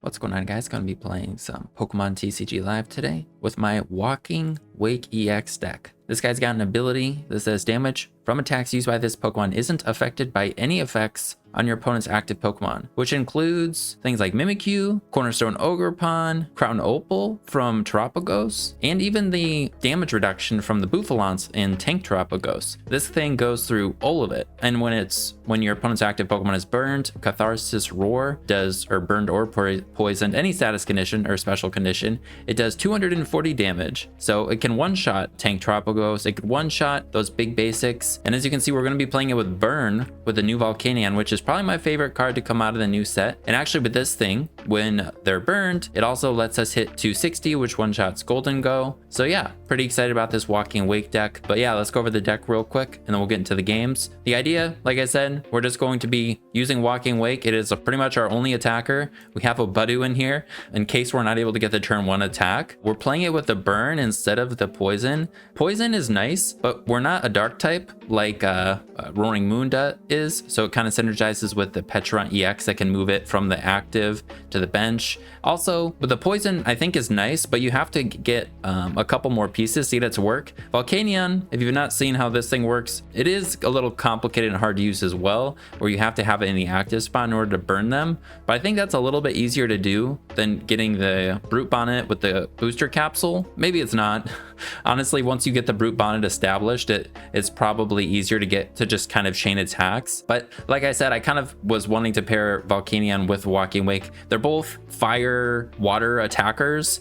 What's going on, guys? Gonna be playing some Pokemon TCG Live today with my Walking Wake EX deck. This guy's got an ability that says damage from attacks used by this Pokemon isn't affected by any effects on your opponent's active Pokemon, which includes things like Mimikyu, Cornerstone Ogerpon, Crown Opal from Terapagos, and even the damage reduction from the Bouffalance in Tank Terapagos. This thing goes through all of it, and when your opponent's active Pokemon is burned, Catharsis Roar does, or burned or poisoned, any status condition or special condition, it does 240 damage. So it can one-shot Tank Terapagos, it could one-shot those big basics, and as you can see, we're going to be playing it with Burn with the new Volcanion, which is probably my favorite card to come out of the new set. And actually with this thing, when they're burned, it also lets us hit 260, which one-shots Golden Go. So yeah, pretty excited about this Walking Wake deck. But yeah, let's go over the deck real quick and then we'll get into the games. The idea, like I said, we're just going to be using Walking Wake. It is pretty much our only attacker. We have a Budew in here in case we're not able to get the turn 1 attack. We're playing it with the burn instead of the poison. Poison is nice, but we're not a dark type like Roaring Moon is, so it kind of synergizes with the Pecharunt EX that can move it from the active to the bench. Also, with the poison, I think is nice, but you have to get a couple more pieces to get it to work. Volcanion, if you've not seen how this thing works, it is a little complicated and hard to use as well, where you have to have it in the active spot in order to burn them. But I think that's a little bit easier to do than getting the Brute Bonnet with the booster capsule. Maybe it's not. Honestly, once you get the Brute Bonnet established, it's probably easier to get to just kind of chain attacks. But like I said, I kind of was wanting to pair Volcanion with Walking Wake. They're both fire water attackers,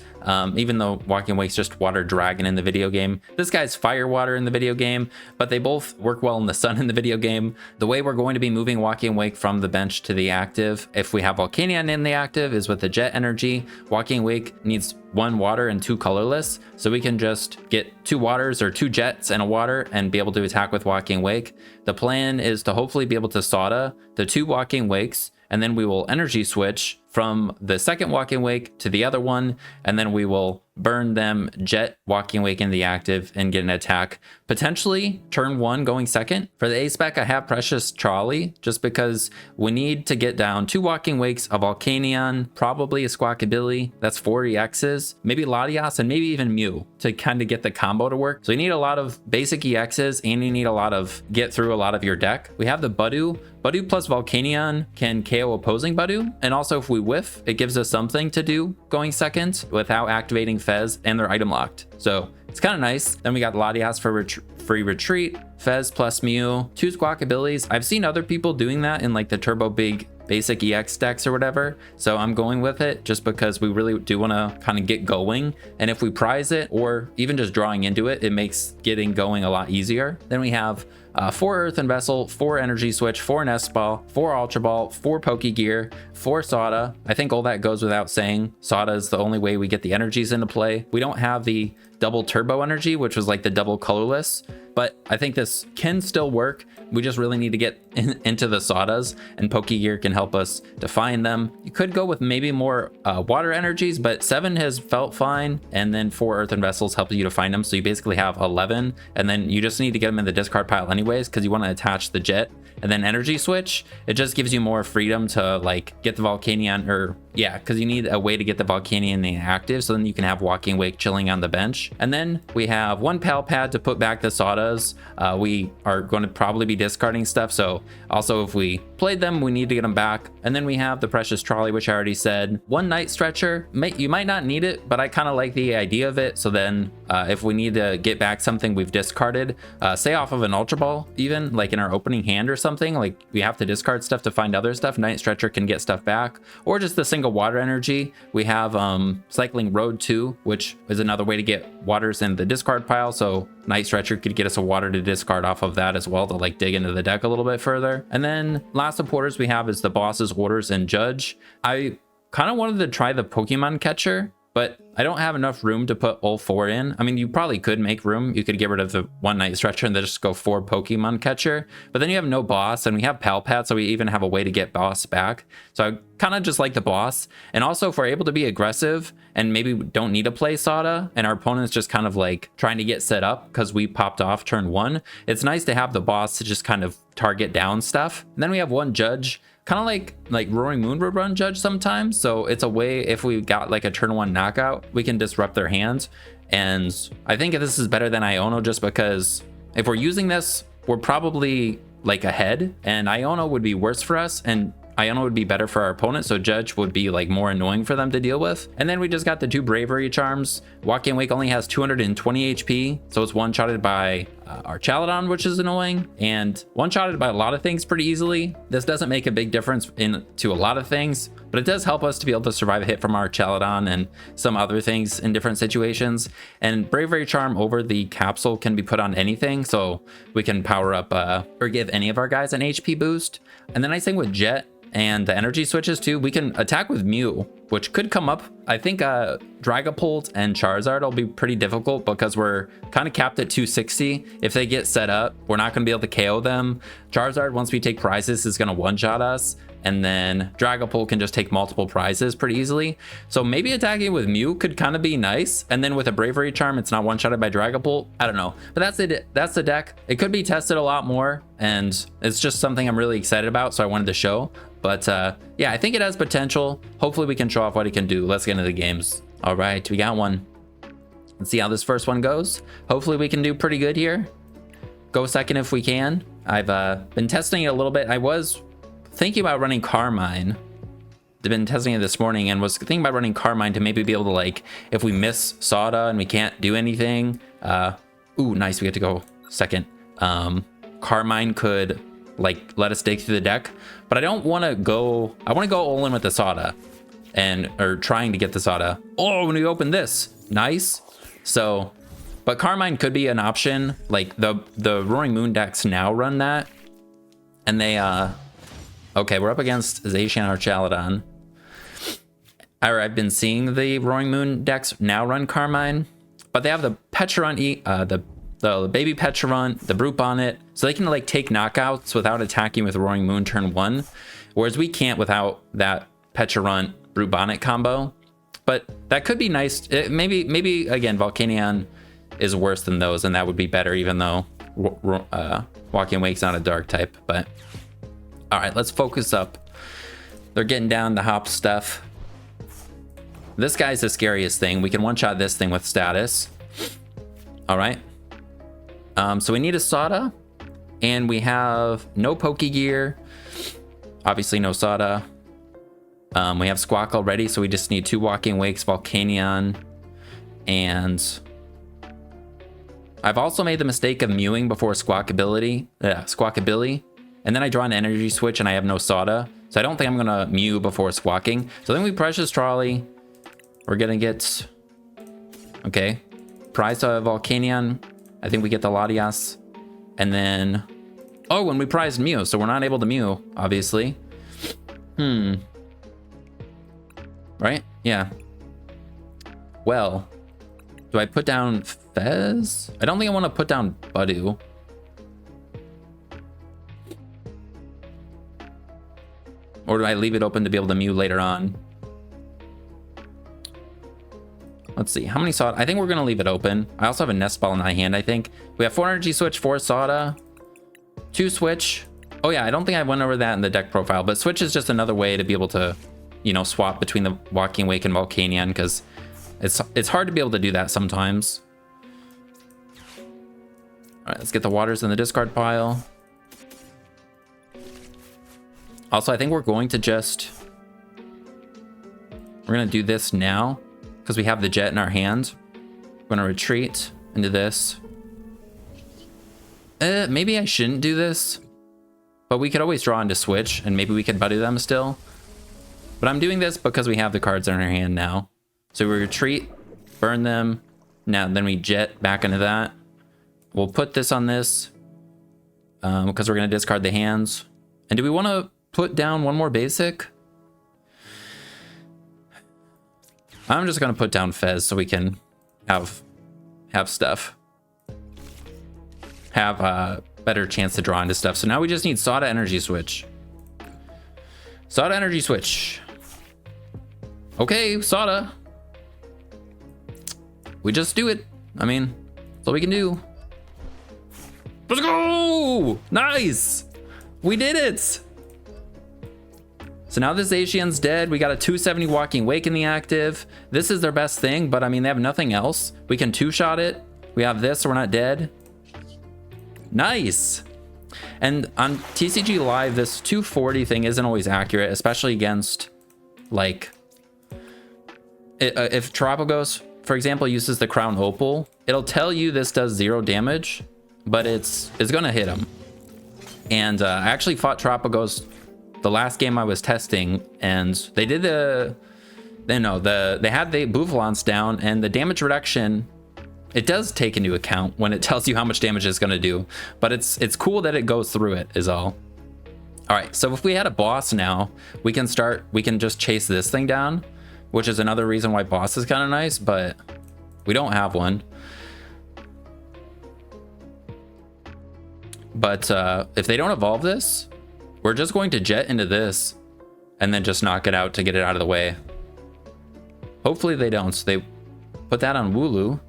even though Walking Wake's just water dragon in the video game. This guy's fire water in the video game, but they both work well in the sun in the video game. The way we're going to be moving Walking Wake from the bench to the active, if we have Volcanion in the active, is with the jet energy. Walking Wake needs 1 water and 2 colorless, so we can just get 2 waters or 2 jets and a water and be able to attack with Walking Wake. The plan is to hopefully be able to Sada the 2 Walking Wakes, and then we will energy switch from the second Walking Wake to the other one, and then we will burn them, jet Walking Wake in the active, and get an attack. Potentially turn 1 going second. For the A spec, I have Precious Charlie, just because we need to get down 2 Walking Wakes, a Volcanion, probably a Squawkabilly, that's 4 EXs, maybe Latias, and maybe even Mew to kind of get the combo to work. So you need a lot of basic EXs, and you need a lot of get through a lot of your deck. We have the Budew. Budew plus Volcanion can KO opposing Budew, and also if we whiff, it gives us something to do going second without activating Fez and their item locked. So it's kind of nice. Then we got Latias for free retreat, Fez plus Mew, 2 Squawkabilis. I've seen other people doing that in like the turbo big basic EX decks or whatever, so I'm going with it just because we really do want to kind of get going, and if we prize it or even just drawing into it, it makes getting going a lot easier. Then we have 4 Earthen Vessel, 4 Energy Switch, 4 Nest Ball, 4 Ultra Ball, 4 Pokegear, 4 Sada. I think all that goes without saying. Sada is the only way we get the energies into play. We don't have the double turbo energy, which was like the double colorless, but I think this can still work. We just really need to get into the Sadas, and Pokegear can help us define them. You could go with maybe more water energies, but 7 has felt fine, and then 4 Earthen Vessels help you to find them, so you basically have 11, and then you just need to get them in the discard pile anyways, because you want to attach the jet. And then energy switch, it just gives you more freedom to like get the Volcanion, or yeah, because you need a way to get the Volcanion in the active, so then you can have Walking Wake chilling on the bench. And then we have 1 Pal Pad to put back the Sadas. We are going to probably be discarding stuff, so also if we played them, we need to get them back. And then we have the Precious Trolley, which I already said. 1 Night Stretcher, you might not need it, but I kind of like the idea of it. So then if we need to get back something we've discarded, say off of an Ultra Ball, even like in our opening hand or something, like we have to discard stuff to find other stuff, Night Stretcher can get stuff back. Or just the single water energy, we have Cycling Road 2, which is another way to get waters in the discard pile, so Night Stretcher could get us a water to discard off of that as well to like dig into the deck a little bit further. And then last supporters we have is the Boss's Orders and Judge. I kind of wanted to try the Pokemon Catcher, but I don't have enough room to put all 4 in. I mean, you probably could make room. You could get rid of the 1 Night Stretcher and then just go 4 Pokemon Catcher. But then you have no boss, and we have Pal Pad, so we even have a way to get boss back. So I kind of just like the boss. And also, if we're able to be aggressive and maybe we don't need to play Sada, and our opponent's just kind of like trying to get set up because we popped off turn 1, it's nice to have the boss to just kind of target down stuff. And then we have 1 Judge. kind of like Roaring Moon would run Judge sometimes. So it's a way, if we got like a turn 1 knockout, we can disrupt their hands. And I think this is better than Iono, just because if we're using this, we're probably like ahead, and Iono would be worse for us, and Iono would be better for our opponent, so Judge would be like more annoying for them to deal with. And then we just got the 2 Bravery Charms. Walking Wake only has 220 HP, so it's one-shotted by our Chaladon, which is annoying, and one-shotted by a lot of things pretty easily. This doesn't make a big difference to a lot of things, but it does help us to be able to survive a hit from our Chaladon and some other things in different situations. And Bravery Charm over the capsule can be put on anything, so we can power up or give any of our guys an HP boost. And the nice thing with Jet and the energy switches too, we can attack with Mew, which could come up. I think Dragapult and Charizard will be pretty difficult because we're kind of capped at 260. If they get set up, we're not going to be able to KO them. Charizard, once we take prizes, is going to one-shot us. And then Dragapult can just take multiple prizes pretty easily. So maybe attacking with Mew could kind of be nice. And then with a Bravery Charm, it's not one-shotted by Dragapult. I don't know. But that's it. That's the deck. It could be tested a lot more, and it's just something I'm really excited about, so I wanted to show. But yeah, I think it has potential. Hopefully we can show off what it can do. Let's get into the games. All right, we got one. Let's see how this first one goes. Hopefully we can do pretty good here. Go second if we can. I've been testing it a little bit. I was thinking about running Carmine. I've been testing it this morning and was thinking about running Carmine to maybe be able to, like, if we miss Sada and we can't do anything. Ooh, nice, we get to go second. Carmine could like let us dig through the deck, but I don't want to go. I want to go all in with the Sada, or trying to get the Sada. Oh, when we open this, nice. So, but Carmine could be an option. Like the Roaring Moon decks now run that, and they okay, we're up against Zacian or Chaladon. I've been seeing the Roaring Moon decks now run Carmine, but they have the Pecharunt, the baby Pecharunt, the Brute Bonnet, so they can like take knockouts without attacking with Roaring Moon turn 1, whereas we can't without that Pecharunt Brute Bonnet combo. But that could be nice. Maybe again, Volcanion is worse than those, and that would be better, even though Walking Wake's not a dark type. But all right, let's focus up. They're getting down the hop stuff. This guy's the scariest thing. We can one-shot this thing with status. All right. So we need a Sada, and we have no Pokegear. Obviously no Sada. We have Squawk already, so we just need 2 Walking Wakes, Volcanion, and I've also made the mistake of mewing before Squawkabilly, and then I draw an energy switch and I have no Sada, so I don't think I'm gonna mew before squawking. So then we Precious Trolley. We're gonna get, okay, prize Volcanion. I think we get the Latias, and then, oh, when we prized Mew, so we're not able to Mew, obviously. Right? Yeah. Well, do I put down Fez? I don't think I want to put down Budew. Or do I leave it open to be able to Mew later on? Let's see, how many Sada? I think we're going to leave it open. I also have a Nest Ball in my hand, I think. We have 4 energy switch, 4 Sada, 2 switch. Oh yeah, I don't think I went over that in the deck profile, but switch is just another way to be able to, you know, swap between the Walking Wake and Volcanion, because it's hard to be able to do that sometimes. All right, let's get the waters in the discard pile. Also, I think we're going to we're going to do this now, because we have the Jet in our hand. We're going to retreat into this. Maybe I shouldn't do this, but we could always draw into switch, and maybe we could Budew them still. But I'm doing this because we have the cards in our hand now. So we retreat, burn them. Now, then we Jet back into that. We'll put this on this, because we're going to discard the hands. And do we want to put down one more basic? I'm just going to put down Fez so we can have stuff. Have a better chance to draw into stuff. So now we just need Sada energy switch. Sada energy switch. Okay, Sada. We just do it. I mean, that's all we can do. Let's go! Nice! We did it! So now this Asian's dead. We got a 270 Walking Wake in the active. This is their best thing, but I mean, they have nothing else. We can two-shot it. We have this, so we're not dead. Nice. And on TCG Live, this 240 thing isn't always accurate, especially against, like, if Terapagos, for example, uses the Crown Opal, it'll tell you this does 0 damage, but it's gonna hit him. And I actually fought Terapagos the last game I was testing, and they did they had the Bouffalance down, and the damage reduction, it does take into account when it tells you how much damage it's going to do, but it's cool that it goes through it is all. All right, so if we had a boss now, we can just chase this thing down, which is another reason why boss is kind of nice, but we don't have one. But if they don't evolve this, we're just going to jet into this and then just knock it out to get it out of the way. Hopefully they don't. So they put that on Wooloo.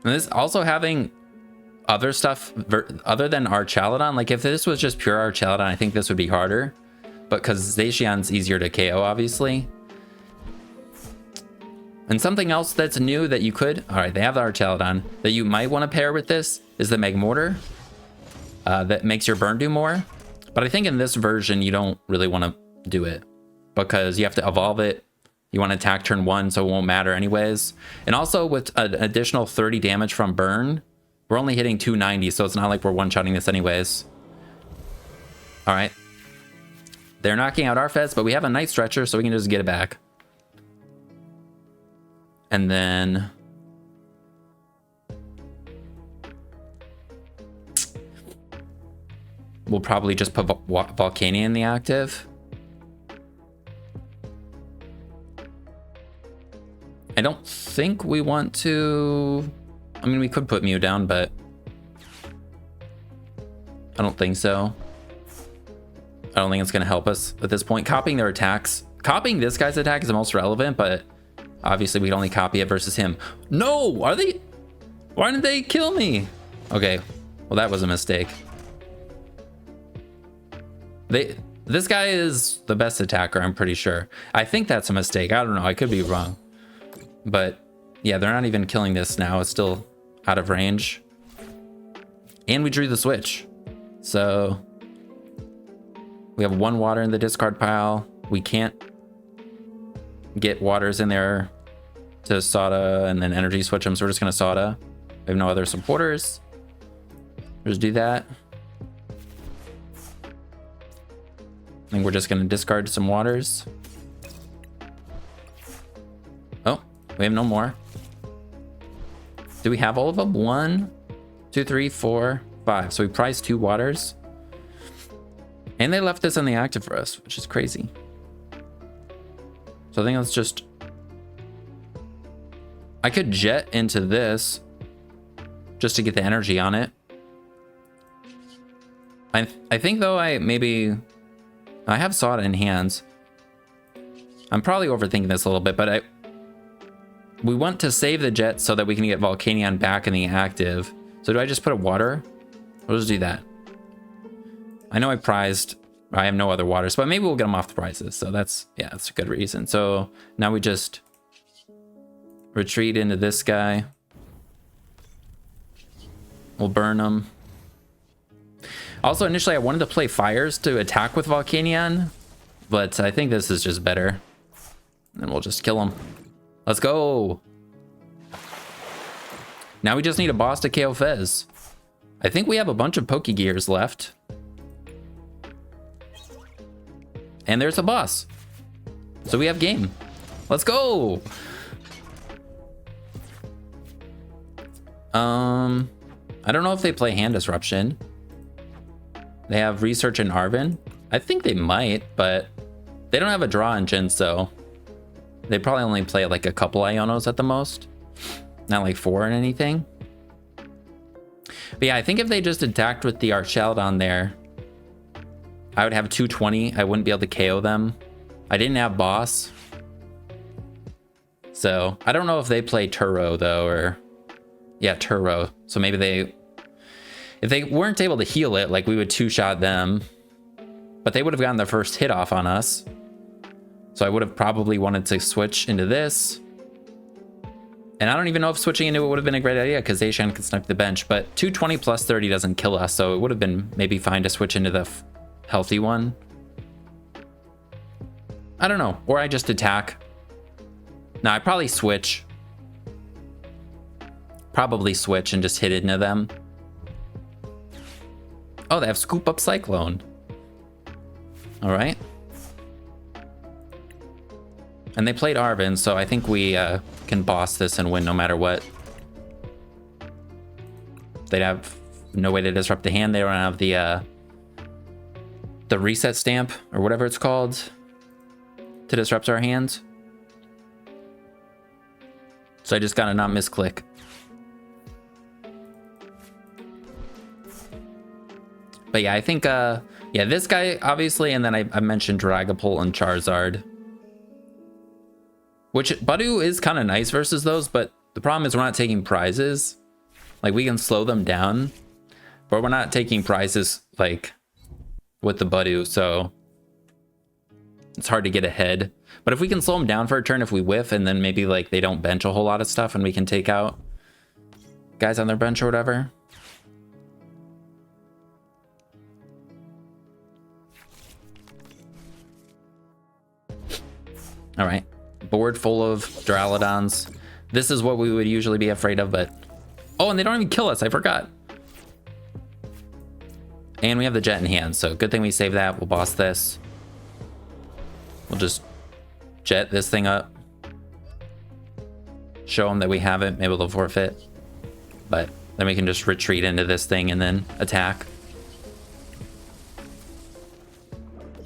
And this also having other stuff other than Archaladon. Like if this was just pure Archaladon, I think this would be harder. But because Zacian's easier to KO, obviously. And something else that's new that you could... Alright, they have the Archaladon. That you might want to pair with this is the Magmortar. That makes your burn do more. But I think in this version, you don't really want to do it. Because you have to evolve it. You want to attack turn 1, so it won't matter anyways. And also with an additional 30 damage from burn, we're only hitting 290, so it's not like we're one-shotting this anyways. Alright. They're knocking out our Fez, but we have a Night Stretcher, so we can just get it back. And then... we'll probably just put Volcanion in the active. I don't think we want to... I mean, we could put Mew down, but... I don't think so. I don't think it's going to help us at this point. Copying their attacks. Copying this guy's attack is the most relevant, but... obviously, we can only copy it versus him. No! Are they... why didn't they kill me? Okay. Well, that was a mistake. This guy is the best attacker, I'm pretty sure. I think that's a mistake. I don't know. I could be wrong. But yeah, they're not even killing this now. It's still out of range. And we drew the switch. So we have 1 water in the discard pile. We can't get waters in there to Sada and then energy switch them. So we're just going to Sada. We have no other supporters. Just do that. I think we're just going to discard some waters. Oh, we have no more. Do we have all of them? 1, 2, 3, 4, 5. So we prized 2 waters. And they left this in the active for us, which is crazy. So I think let's just... I could jet into this just to get the energy on it. I think though I have Sada in hands. I'm probably overthinking this a little bit, but we want to save the jet so that we can get Volcanion back in the active. So do I just put a water? We'll just do that. I know I have no other waters, but maybe we'll get them off the prizes. So that's a good reason. So now we just retreat into this guy. We'll burn him. Also, initially I wanted to play fires to attack with Volcanion, but I think this is just better. And we'll just kill him. Let's go. Now we just need a boss to KO Fez. I think we have a bunch of Pokegears left. And there's a boss. So we have game. Let's go. I don't know if they play Hand Disruption. They have Research and Arven. I think they might, but they don't have a draw engine, so they probably only play like a couple Ionos at the most. Not like 4 or anything. But yeah, I think if they just attacked with the Archaladon there, I would have 220. I wouldn't be able to KO them. I didn't have boss. So I don't know if they play Turo though, or yeah, Turo. So maybe they... If they weren't able to heal it, like we would two-shot them, but they would have gotten their first hit off on us. So I would have probably wanted to switch into this. And I don't even know if switching into it would have been a great idea because Zacian could snipe the bench, but 220 plus 30 doesn't kill us, so it would have been maybe fine to switch into the healthy one. I don't know, or I just attack. No, I probably switch. Probably switch and just hit into them. Oh, they have Scoop Up Cyclone. All right. And they played Arven, so I think we can boss this and win no matter what. They'd have no way to disrupt the hand. They don't have the reset stamp or whatever it's called to disrupt our hands. So I just gotta not misclick. But yeah, I think yeah, this guy obviously, and then I mentioned Dragapult and Charizard. Which Budew is kind of nice versus those, but the problem is we're not taking prizes. Like we can slow them down, but we're not taking prizes like with the Budew, so it's hard to get ahead. But if we can slow them down for a turn, if we whiff, and then maybe like they don't bench a whole lot of stuff and we can take out guys on their bench or whatever. All right. Board full of Duraludons. This is what we would usually be afraid of, but... Oh, and they don't even kill us. I forgot. And we have the jet in hand, so good thing we saved that. We'll boss this. We'll just jet this thing up. Show them that we have it. Maybe they'll forfeit. But then we can just retreat into this thing and then attack.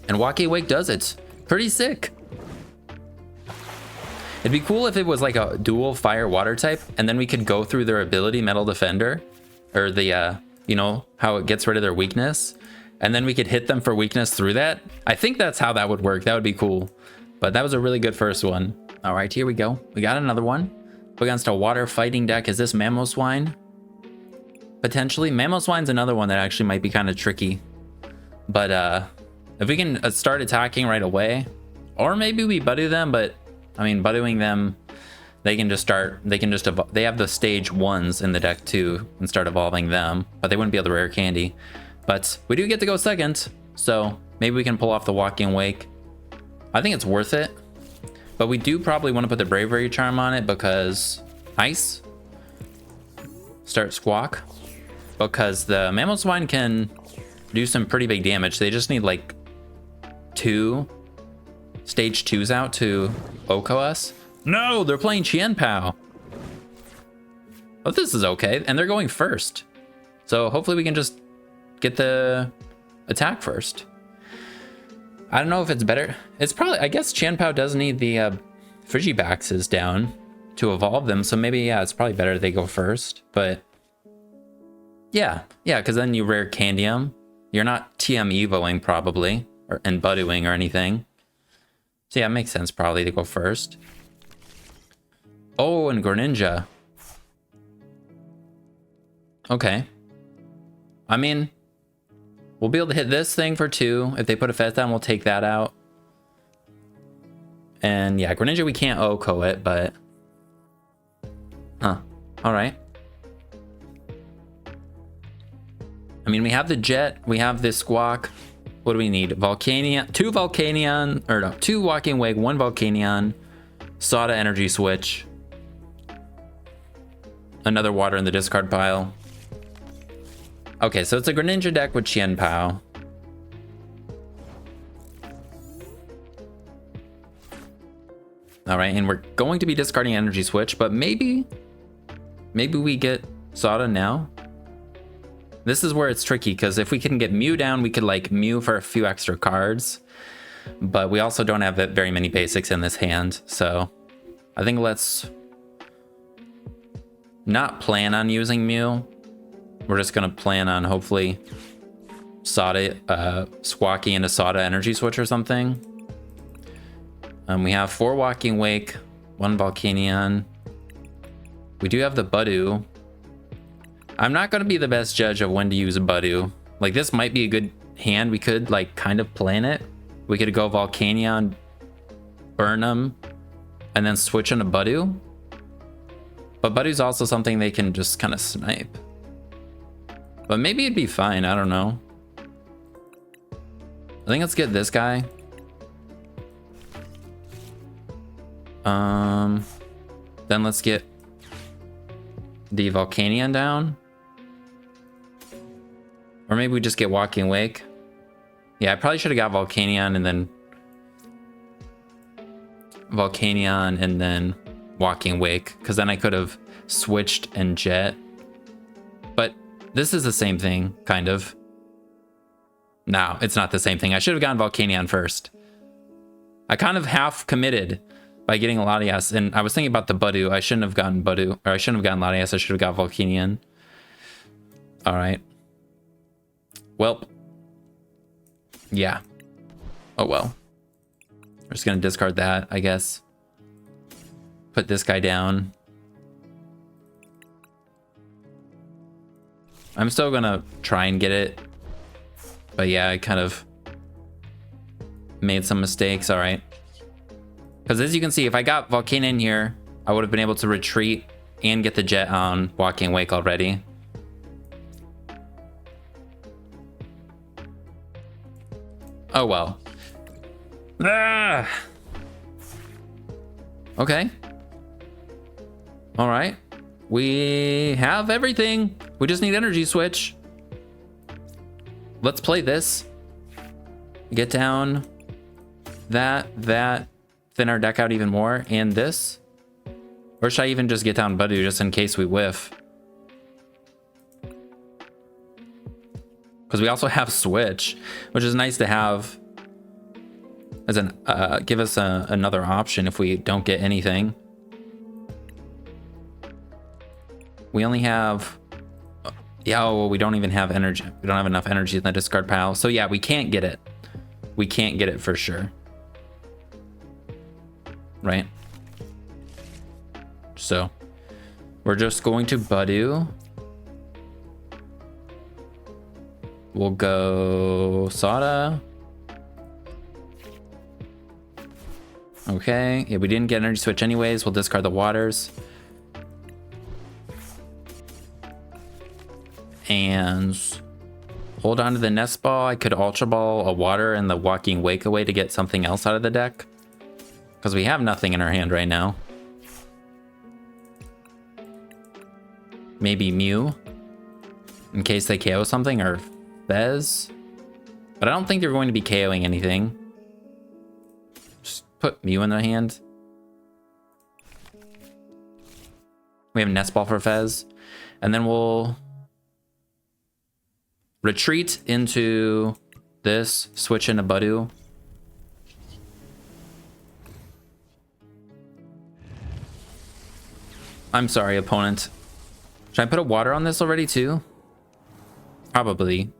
And Wacky Wake does it. Pretty sick. It'd be cool if it was like a dual fire water type, and then we could go through their ability, Metal Defender, or the, you know, how it gets rid of their weakness, and then we could hit them for weakness through that. I think that's how that would work. That would be cool. But that was a really good first one. All right, here we go. We got another one. Against a water fighting deck. Is this Mamoswine? Potentially. Mamoswine's another one that actually might be kind of tricky. But if we can start attacking right away, or maybe we Budew them, but I mean, Budewing them, they can just start, they can just evolve. They have the stage 1s in the deck too, and start evolving them, but they wouldn't be able to rare candy. But we do get to go second, so maybe we can pull off the Walking Wake. I think it's worth it, but we do probably want to put the Bravery Charm on it because Ice. Start Squawk, because the Mamoswine can do some pretty big damage. They just need like 2 stage 2s out to Oko us. No, they're playing Qianpao. Oh, this is okay. And they're going first. So hopefully we can just get the attack first. I don't know if it's better. It's probably, I guess Qianpao does need the Frigibaxes down to evolve them. So maybe, yeah, it's probably better they go first. But yeah, because then you rare candy them. You're not TM Evoing probably, and Budewing or anything. So yeah, it makes sense probably to go first. Oh, and Greninja. Okay. I mean, we'll be able to hit this thing for 2. If they put a Fez down, we'll take that out. And yeah, Greninja, we can't Oko it, but... Huh. Alright. I mean, we have the Jet, we have this Squawk. What do we need? Volcanion, 2 Volcanion, or no, 2 Walking Wake, 1 Volcanion, Sada Energy Switch, another water in the discard pile. Okay, so it's a Greninja deck with Qianpao. All right, and we're going to be discarding Energy Switch, but maybe we get Sada now. This is where it's tricky, because if we can get Mew down, we could like Mew for a few extra cards. But we also don't have very many basics in this hand. So I think let's not plan on using Mew. We're just going to plan on hopefully Sada, Squawky into Sada Energy Switch or something. We have 4 Walking Wake, 1 Volcanion. We do have the Budew. I'm not going to be the best judge of when to use a Budew. Like, this might be a good hand. We could, like, kind of plan it. We could go Volcanion, burn them, and then switch on a Budew. But Budew's also something they can just kind of snipe. But maybe it'd be fine. I don't know. I think let's get this guy. Then let's get the Volcanion down. Or maybe we just get Walking Wake. Yeah, I probably should have got Volcanion and then Walking Wake, because then I could have switched and Jet. But this is the same thing, kind of. No, it's not the same thing. I should have gotten Volcanion first. I kind of half committed by getting Latias, and I was thinking about the Budew. I shouldn't have gotten Budew, or I shouldn't have gotten Latias. I should have got Volcanion. All right. Well. Yeah. Oh well. We're just gonna discard that, I guess. Put this guy down. I'm still gonna try and get it. But yeah, I kind of made some mistakes. All right. Because as you can see, if I got Volcanion here, I would have been able to retreat and get the Jet on Walking Wake already. Oh well. Ah! Okay. All right. We have everything. We just need energy switch. Let's play this. Get down that, thin our deck out even more, and this. Or should I even just get down Budew just in case we whiff? Because we also have Switch, which is nice to have as an give us another option if we don't get anything. We only have, yeah, oh, well, we don't even have energy. We don't have enough energy in the discard pile. So yeah, we can't get it. We can't get it for sure. Right? So we're just going to Budew. We'll go Sada. Okay. Yeah, we didn't get energy switch anyways. We'll discard the waters. And hold on to the nest ball. I could ultra ball a water and the Walking Wake away to get something else out of the deck. Because we have nothing in our hand right now. Maybe Mew. In case they KO something, or Fez. But I don't think they're going to be KOing anything. Just put Mew in their hand. We have Nest Ball for Fez. And then we'll retreat into this, switch into Budew. I'm sorry, opponent. Should I put a water on this already too? Probably.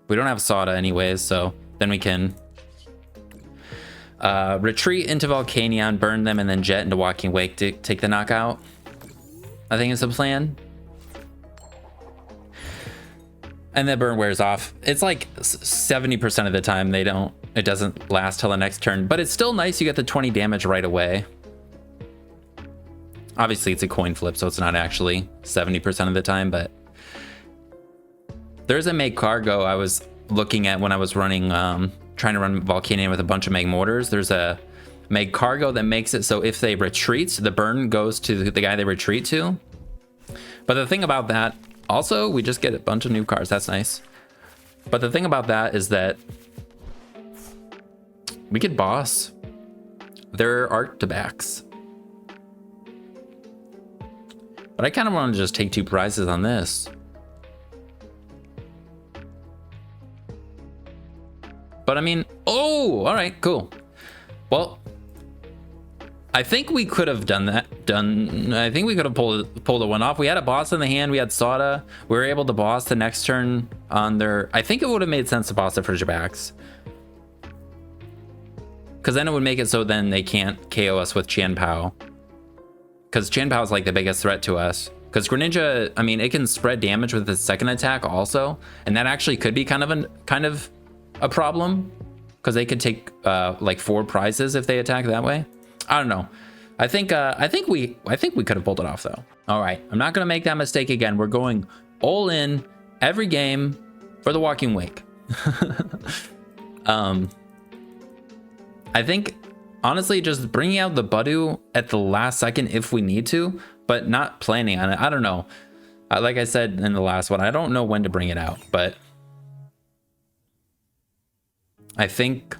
We don't have Sada anyways, so then we can retreat into Volcanion, burn them, and then Jet into Walking Wake to take the knockout. I think it's the plan. And then burn wears off. It's like 70% of the time it doesn't last till the next turn, but it's still nice you get the 20 damage right away. Obviously it's a coin flip, so it's not actually 70% of the time, but there's a Meg Cargo I was looking at when I was running, trying to run Volcanion with a bunch of Meg Mortars. There's a Meg Cargo that makes it so if they retreat, the burn goes to the guy they retreat to. But the thing about that, also, we just get a bunch of new cards. That's nice. But the thing about that is that we could boss their Arctobacks. But I kind of want to just take 2 prizes on this. But I mean, oh, all right, cool. Well, I think we could have done that. I think we could have pulled a one off. We had a boss in the hand. We had Sada. We were able to boss the next turn on their. I think it would have made sense to boss the Frigibacks, because then it would make it so then they can't KO us with Chien-Pao. Because Chien-Pao is like the biggest threat to us. Because Greninja, I mean, it can spread damage with its second attack also, and that actually could be kind of a problem, because they could take like 4 prizes if they attack that way. I don't know. I think we could have pulled it off though. All right, I'm not gonna make that mistake again. We're going all in every game for the Walking Wake. I think honestly, just bringing out the Budew at the last second if we need to, but not planning on it. I don't know. Like I said in the last one, I don't know when to bring it out, but I think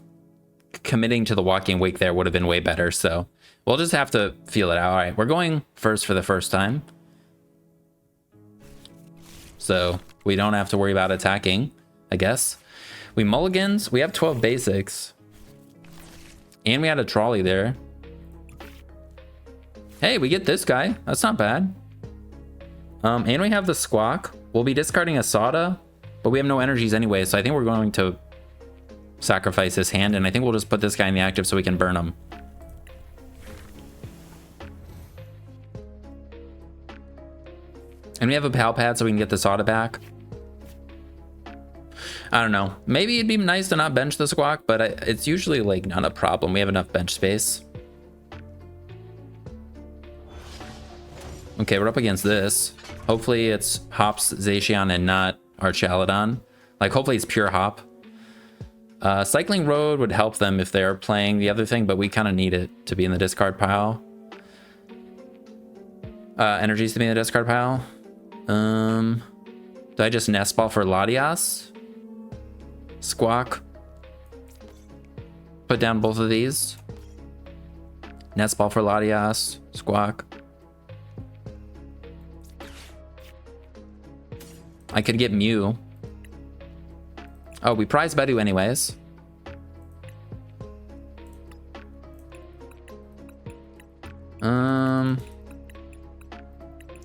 committing to the Walking Wake there would have been way better. So we'll just have to feel it out. All right, we're going first for the first time, so we don't have to worry about attacking, I guess. We mulligans. We have 12 basics, and we had a trolley there. Hey, we get this guy. That's not bad. And we have the Squawk. We'll be discarding a Sada, but we have no energies anyway, so I think we're going to sacrifice his hand, and I think we'll just put this guy in the active so we can burn him. And we have a Pal Pad so we can get the Sada back. I don't know. Maybe it'd be nice to not bench the Squawk, but it's usually like not a problem. We have enough bench space. Okay, we're up against this. Hopefully it's Hop's Zacian and not our Chaladon. Like, hopefully it's pure Hop. Cycling Road would help them if they're playing the other thing, but we kind of need it to be in the discard pile. Energies to be in the discard pile. Do I just Nest Ball for Latias? Squawk. Put down both of these. Nest Ball for Latias. Squawk. I could get Mew. Oh, we prize Budew anyways.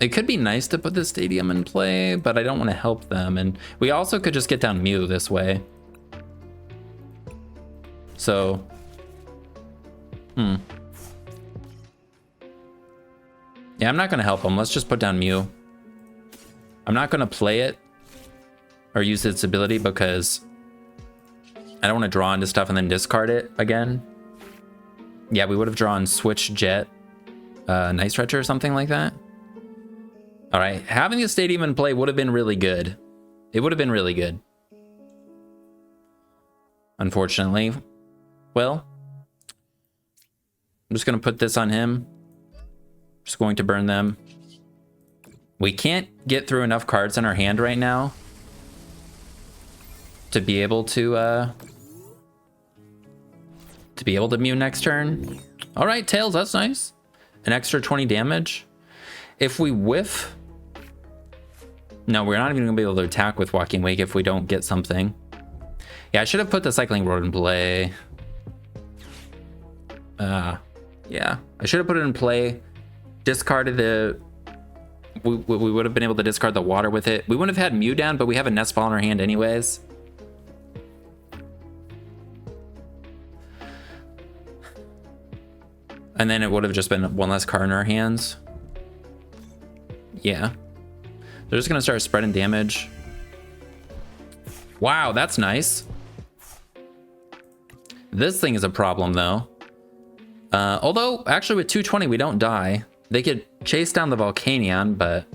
It could be nice to put the stadium in play, but I don't want to help them. And we also could just get down Mew this way. So, yeah, I'm not going to help him. Let's just put down Mew. I'm not going to play it or use its ability because I don't want to draw into stuff and then discard it again. Yeah, we would have drawn Switch Jet, Night Stretcher or something like that. All right, having the stadium in play would have been really good. It would have been really good. Unfortunately. Well, I'm just going to put this on him. Just going to burn them. We can't get through enough cards in our hand right now to be able to Mew next turn. All right, Tails, that's nice. An extra 20 damage. If we whiff, no, we're not even gonna be able to attack with Walking Wake if we don't get something. Yeah, I should have put the Cycling Road in play. Yeah, I should have put it in play. Discarded the. We would have been able to discard the water with it. We wouldn't have had Mew down, but we have a Nest Ball in our hand anyways. And then it would have just been one less card in our hands. Yeah. They're just going to start spreading damage. Wow, that's nice. This thing is a problem, though. Although, actually, with 220, we don't die. They could chase down the Volcanion, but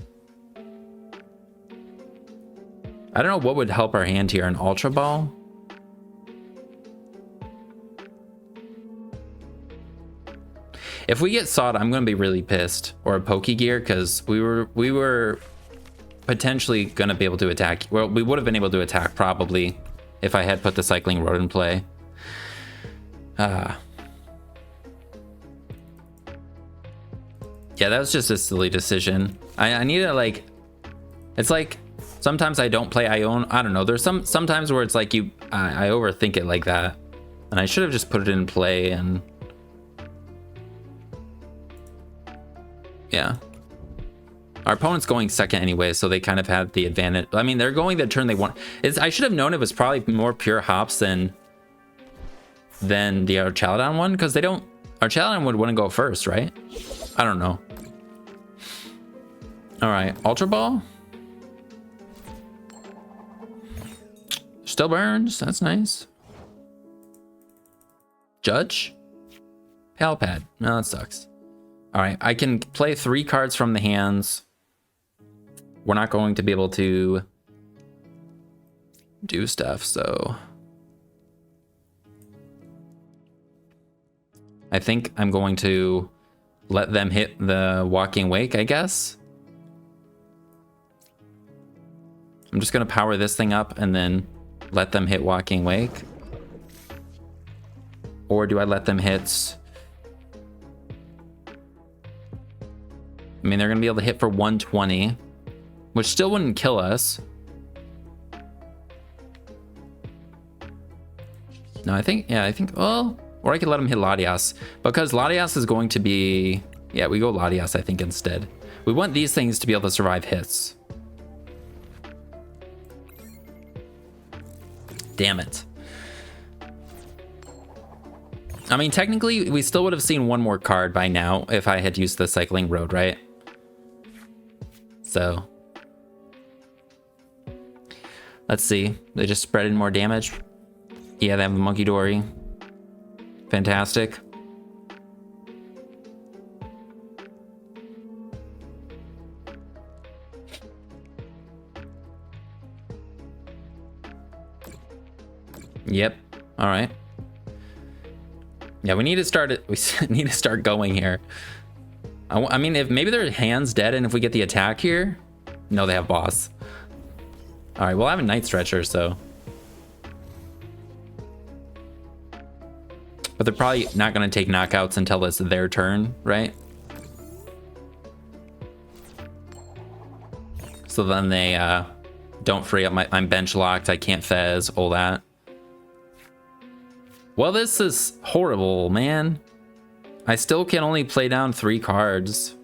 I don't know what would help our hand here. An Ultra Ball? If we get Sada, I'm going to be really pissed. Or a Pokegear, because we were potentially going to be able to attack. Well, we would have been able to attack probably if I had put the Cycling Road in play. Yeah, that was just a silly decision. I need to, like, it's like sometimes I don't play Ione. I don't know. There's sometimes where it's like I overthink it like that, and I should have just put it in play. And yeah, our opponent's going second anyway, so they kind of had the advantage. I mean, they're going the turn they want. I should have known it was probably more pure hops than the Chaladon one, because they don't. Our Chaladon would want to go first, right? I don't know. All right, Ultra Ball. Still burns. That's nice. Judge. Pal Pad. No, that sucks. All right, I can play 3 cards from the hands. We're not going to be able to do stuff, so I think I'm going to let them hit the Walking Wake, I guess. I'm just gonna power this thing up and then let them hit Walking Wake. Or do I let them hit... I mean, they're gonna be able to hit for 120, which still wouldn't kill us. No, I think, well, or I could let them hit Latias, because Latias is going to be, yeah, we go Latias, I think, instead. We want these things to be able to survive hits. Damn it. I mean, technically, we still would have seen one more card by now if I had used the Cycling Road, right? So, let's see. They just spread in more damage. Yeah, they have the Monkey Dory. Fantastic. Yep. All right. Yeah, we need to start it. We need to start going here. I mean, if maybe their hand's dead, and if we get the attack here, no, they have boss. All right, well, I have a Night Stretcher, so. But they're probably not going to take knockouts until it's their turn, right? So then they don't free up I'm bench locked. I can't Fez, all that. Well, this is horrible, man. I still can only play down 3 cards.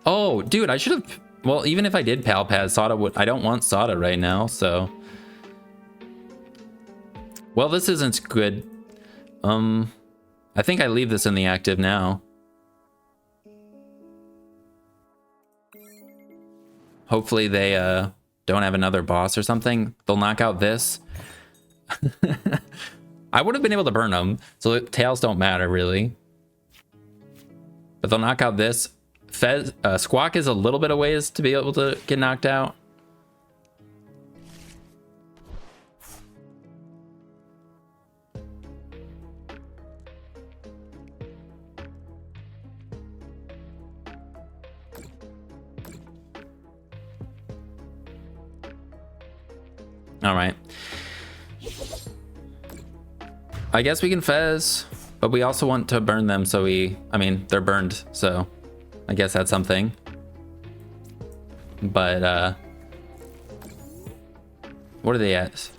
Oh, dude, I should have... Well, even if I did Pal Pad, Sada would... I don't want Sada right now, so... Well, this isn't good. I think I leave this in the active now. Hopefully they don't have another boss or something. They'll knock out this. I would have been able to burn them, so tails don't matter really. But they'll knock out this. Squawk is a little bit of ways to be able to get knocked out. All right. I guess we can Fez, but we also want to burn them, so I mean, they're burned, so I guess that's something. But, what are they at?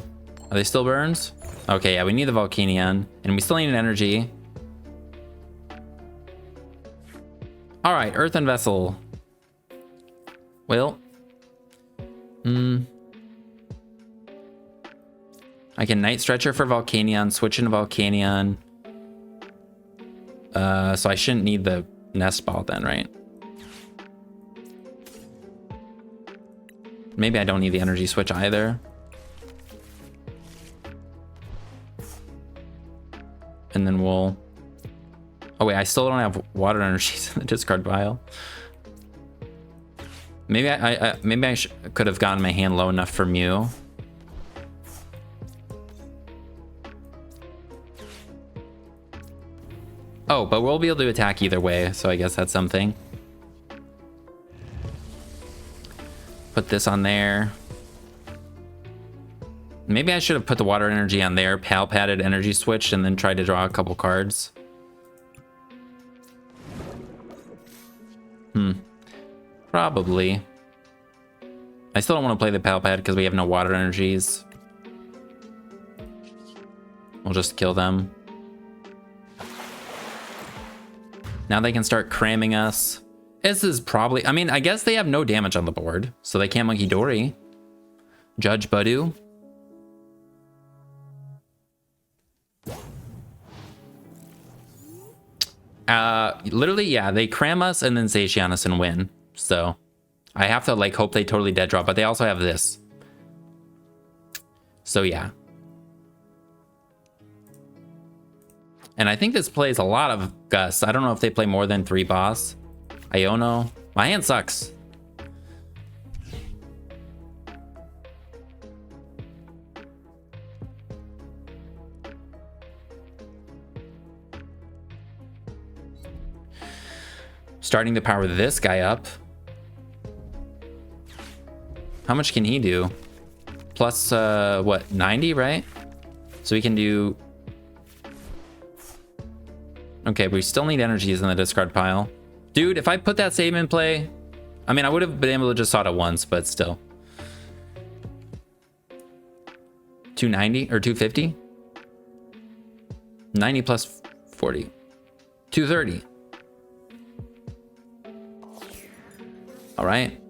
Are they still burns? Okay, yeah, we need the Volcanion, and we still need an energy. All right, Earthen Vessel. Well, I can Night Stretcher for Volcanion, switch into Volcanion. So I shouldn't need the Nest Ball then, right? Maybe I don't need the energy switch either. And then we'll... Oh wait, I still don't have water energies in the discard pile. Maybe I could have gotten my hand low enough for Mew. Oh, but we'll be able to attack either way, so I guess that's something. Put this on there. Maybe I should have put the water energy on there, Pal Padded energy switched, and then tried to draw a couple cards. Probably. I still don't want to play the Pal Pad because we have no water energies. We'll just kill them. Now they can start cramming us. This is probably... I mean, I guess they have no damage on the board, so they can't Monkey Dory. Judge Budew. Literally, yeah, they cram us and then Zacian us and win. So I have to like hope they totally dead drop, but they also have this. So yeah. And I think this plays a lot of Gus. I don't know if they play more than 3 boss. Iono. My hand sucks. Starting to power this guy up. How much can he do? Plus, what, 90, right? So we can do... Okay, we still need energies in the discard pile. Dude, if I put that save in play... I mean, I would have been able to just Sada once, but still. 290 or 250? 90 plus 40. 230. All right.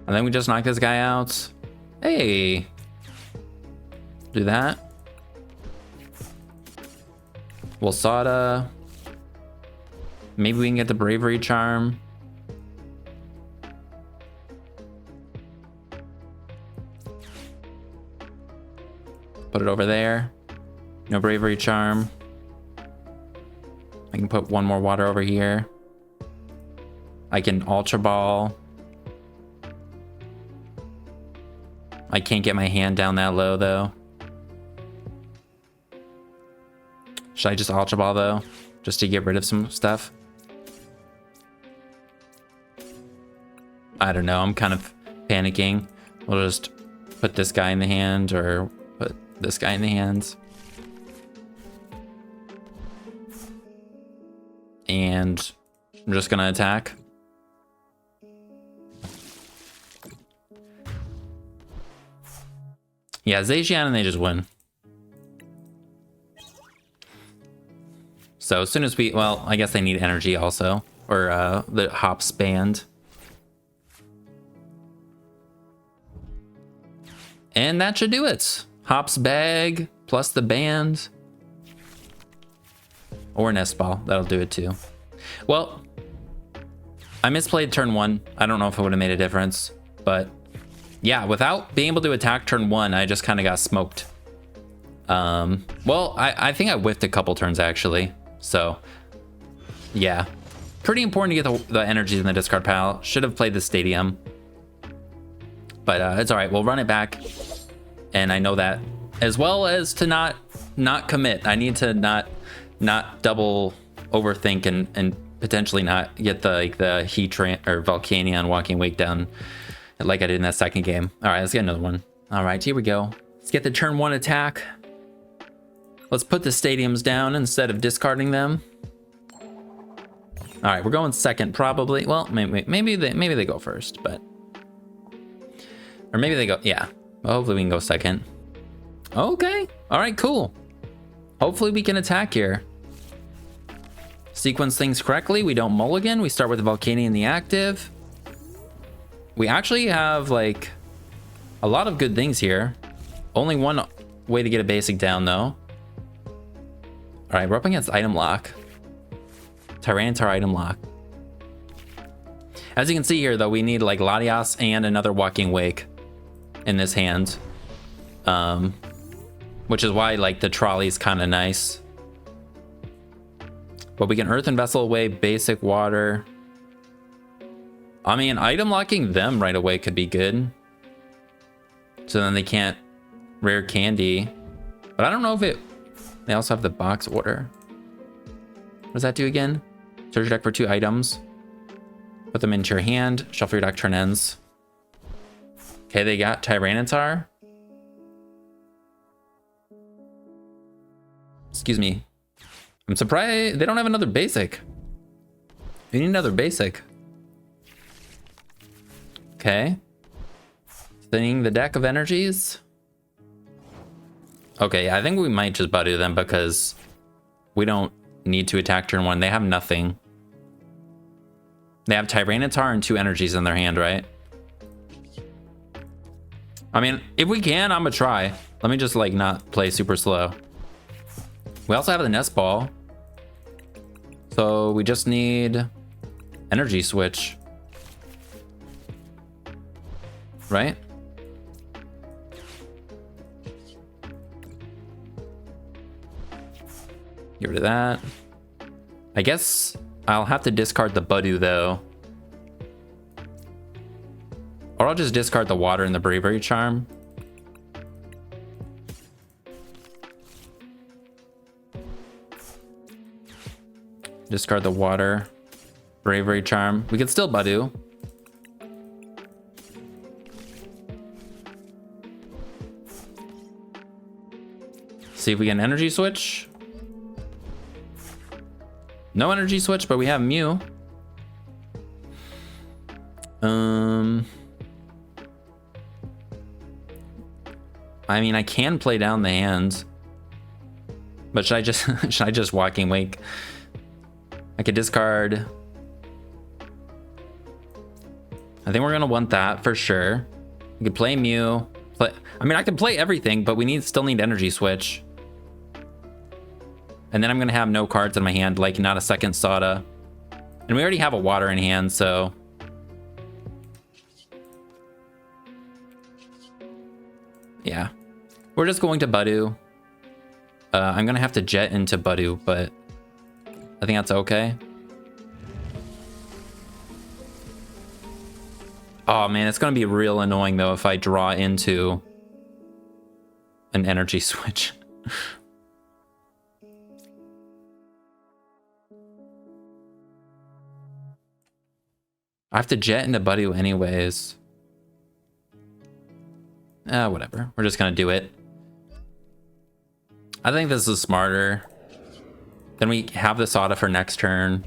And then we just knock this guy out. Hey. Do that. We'll Sada. Maybe we can get the bravery charm. Put it over there. No bravery charm. I can put one more water over here. I can Ultra Ball. I can't get my hand down that low though. Should I just Ultra Ball though? Just to get rid of some stuff? I don't know, I'm kind of panicking. We'll just put this guy in the hand or put this guy in the hands. And I'm just gonna attack. Yeah, Zacian and they just win. So as soon as we, well, I guess they need energy also, or the hops band. And that should do it. Hops bag plus the band. Or Nest Ball, that'll do it too. Well, I misplayed turn 1. I don't know if it would have made a difference, but yeah, without being able to attack turn 1, I just kind of got smoked. Well, I think I whiffed a couple turns actually. So yeah, pretty important to get the energies in the discard pile. Should have played the stadium, but it's all right. We'll run it back. And I know that, as well as to not commit. I need to not double overthink and potentially not get the heat or Volcanion walking wake down like I did in that second game. All right, let's get another one. All right, here we go. Let's get the turn 1 attack. Let's put the stadiums down instead of discarding them. All right, we're going second probably. Well, maybe they go first, but, or maybe they go, yeah. Well, hopefully we can go second. Okay, all right, cool. Hopefully we can attack here. Sequence things correctly. We don't mulligan. We start with the Volcanion in the active. We actually have like a lot of good things here. Only one way to get a basic down though. All right, we're up against item lock. Tyranitar item lock. As you can see here though, we need like Latias and another Walking Wake in this hand. Which is why like the trolley is kind of nice. But we can Earthen Vessel away, basic water. I mean, item locking them right away could be good. So then they can't rare candy. But I don't know if it... They also have the box order. What does that do again? Search your deck for 2 items. Put them into your hand. Shuffle your deck, turn ends. Okay, they got Tyranitar. Excuse me. I'm surprised they don't have another basic. We need another basic. Okay. Thinning the deck of energies. Okay, I think we might just Budew them because we don't need to attack turn 1. They have nothing. They have Tyranitar and 2 energies in their hand, right? I mean, if we can, I'm gonna try. Let me just like not play super slow. We also have the nest ball. So we just need energy switch. Right? Get rid of that. I guess I'll have to discard the Budew though. Or I'll just discard the water and the bravery charm. Discard the water, bravery charm. We could still Budew. See if we get an energy switch. No energy switch, but we have Mew. I mean, I can play down the hands, but should I just Walking Wake? I could discard. I think we're gonna want that for sure. We could play Mew. I mean, I can play everything, but we still need energy switch. And then I'm gonna have no cards in my hand, like not a second Sada. And we already have a water in hand, so. Yeah. We're just going to Budew. I'm gonna have to jet into Budew, but I think that's okay. Oh man, it's gonna be real annoying though if I draw into an energy switch. I have to jet into Budew anyways. Whatever. We're just gonna do it. I think this is smarter. Then we have the Sada for next turn.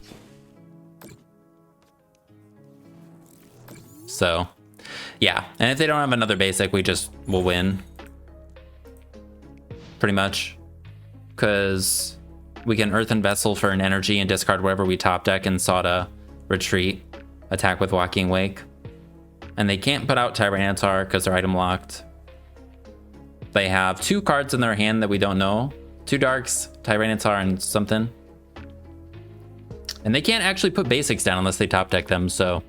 So, yeah. And if they don't have another basic, we'll win. Pretty much. Because we can Earthen Vessel for an energy and discard wherever we top deck and Sada retreat. Attack with Walking Wake. And they can't put out Tyranitar because they're item locked. They have 2 cards in their hand that we don't know. 2 Darks, Tyranitar, and something. And they can't actually put basics down unless they top deck them, so.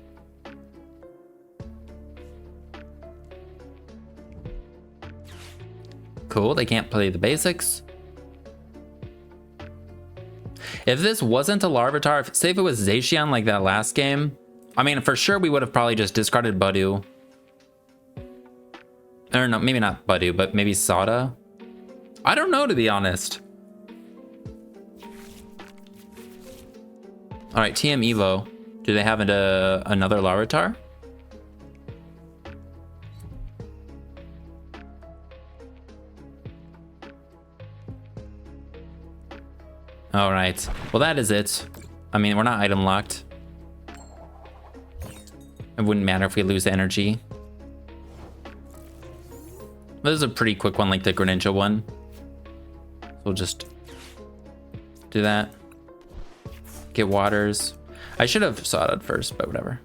Cool, they can't play the basics. If this wasn't a Larvitar, say if it was Zacian like that last game, I mean, for sure we would have probably just discarded Budew. Or no, maybe not Budew, but maybe Sada. I don't know, to be honest. All right, TM Evo. Do they have another Larvitar? All right. Well, that is it. I mean, we're not item locked. It wouldn't matter if we lose the energy. This is a pretty quick one, like the Greninja one. So we'll just do that. Get waters. I should have Sada'd first, but whatever.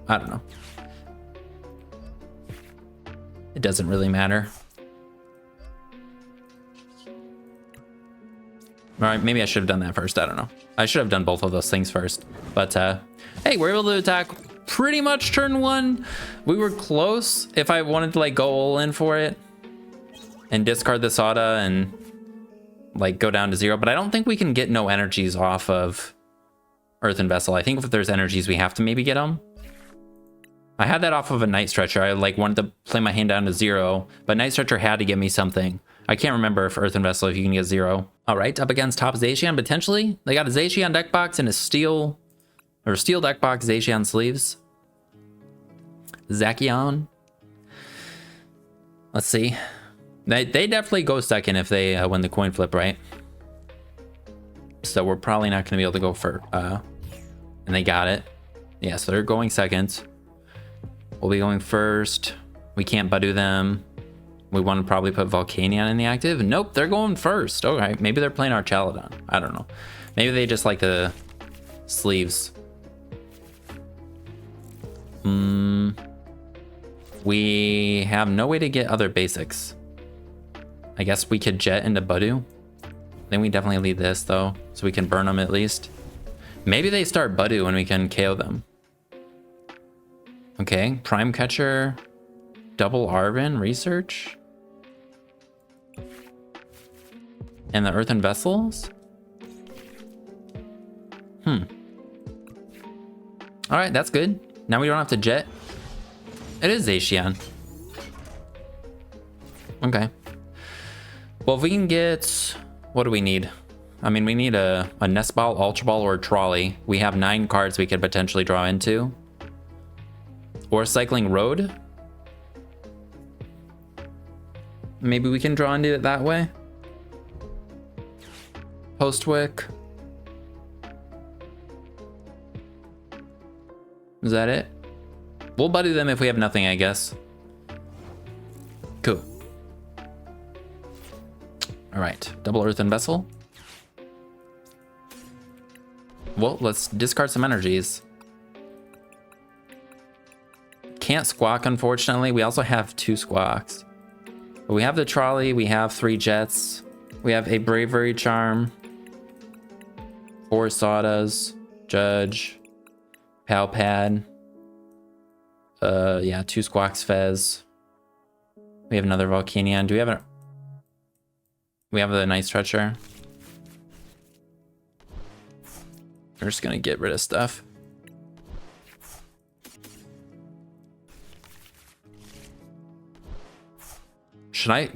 I don't know. It doesn't really matter. All right, maybe I should have done that first. I don't know. I should have done both of those things first. But hey, we're able to attack pretty much turn 1. We were close if I wanted to like go all in for it and discard the Sada and like go down to 0, but I don't think we can get no energies off of Earthen Vessel. I think if there's energies, we have to maybe get them. I had that off of a Night Stretcher. I like wanted to play my hand down to 0, but Night Stretcher had to give me something. I can't remember if Earthen Vessel, if you can get 0. All right, up against top Zacian, potentially. They got a Zacian deck box and a steel deck box Zacian sleeves. Zacian. Let's see. They definitely go second if they win the coin flip, right? So we're probably not going to be able to go for... and they got it. Yeah, so they're going second. We'll be going first. We can't Budew them. We want to probably put Volcanion in the active. Nope, they're going first. Okay, maybe they're playing Archaladon. I don't know. Maybe they just like the sleeves. We have no way to get other basics. I guess we could jet into Budew. think we definitely lead this though, so we can burn them at least. Maybe they start Budew and we can KO them. Okay, Prime Catcher, double Arvin, research. And the Earthen Vessels? Alright, that's good. Now we don't have to jet. It is Zacian. Okay. Well, if we can get... What do we need? I mean, we need a Nest Ball, Ultra Ball, or a Trolley. We have 9 cards we could potentially draw into. Or Cycling Road. Maybe we can draw into it that way. Postwick. Is that it? We'll buddy them if we have nothing, I guess. Cool. All right, double Earthen Vessel. Well, let's discard some energies. Can't Squawk, unfortunately. We also have 2 Squawks. But we have the Trolley, we have 3 Jets. We have a Bravery Charm. 4 Sadas, Judge, Pal Pad. Yeah, 2 Squawks, Fez. We have another Volcanion. Do we have a... We have the Night Stretcher. We're just gonna get rid of stuff. Should I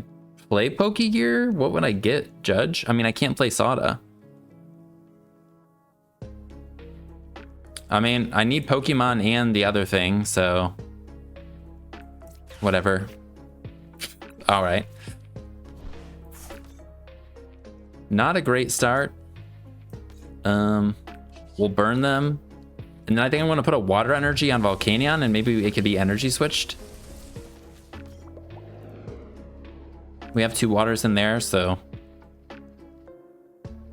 play Pokegear? What would I get? Judge? I mean, I can't play Sada. I mean, I need Pokemon and the other thing, so... Whatever. Alright. Not a great start. We'll burn them. And then I think I want to put a water energy on Volcanion, and maybe it could be energy switched. We have 2 waters in there, so...